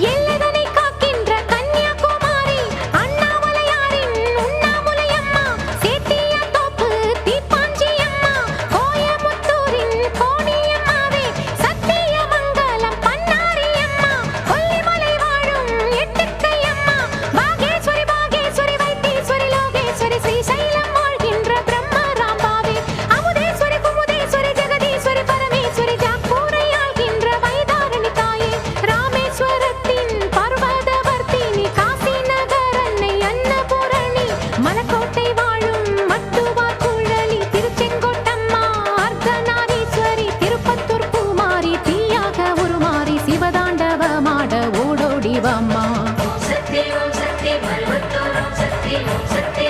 எல்லைதனை காக்கின்ற கன்னியாகுமரி அண்ணாமலையாரின் உண்ணாமுலையம்மா சேத்தியாத்தோப்பு தீப்பாஞ்சியம்மா கோயமுத்தூரின் கோணியம்மாவே சத்தியமங்கலம் பன்னாரியம்மா கொல்லிமலை வாழும் எட்டுக்கையம்மா பாகேஸ்வரி பாகேஸ்வரி வைத்தீஸ்வரி லோகேஸ்வரி ஸ்ரீசைலம் வாழ்கின்ற பிரம்மராம்பாவே அமுதேஸ்வரி குமுதேஸ்வரி ஜெகதீஸ்வரி பரமேஸ்வரி ஜாக்கூரை ஆள்கின்ற வைதாரணி தாயே ராமேஸ்வரத்தின் பர்வதவர்த்தினி காசி நகர் அன்னை அன்னபூரணி மலக்கோட்டை வாழும் மட்டுவார் குழலி திருச்செங்கோட்டம்மா அர்த்தநாரீஸ்வரி திருப்பத்தூர் பூமாரி தீயாக உருமாறி சிவதாண்டவமாட ஓடோடிவம்மா ஓம் சக்தி மருவத்தூர் ஓம் சக்தி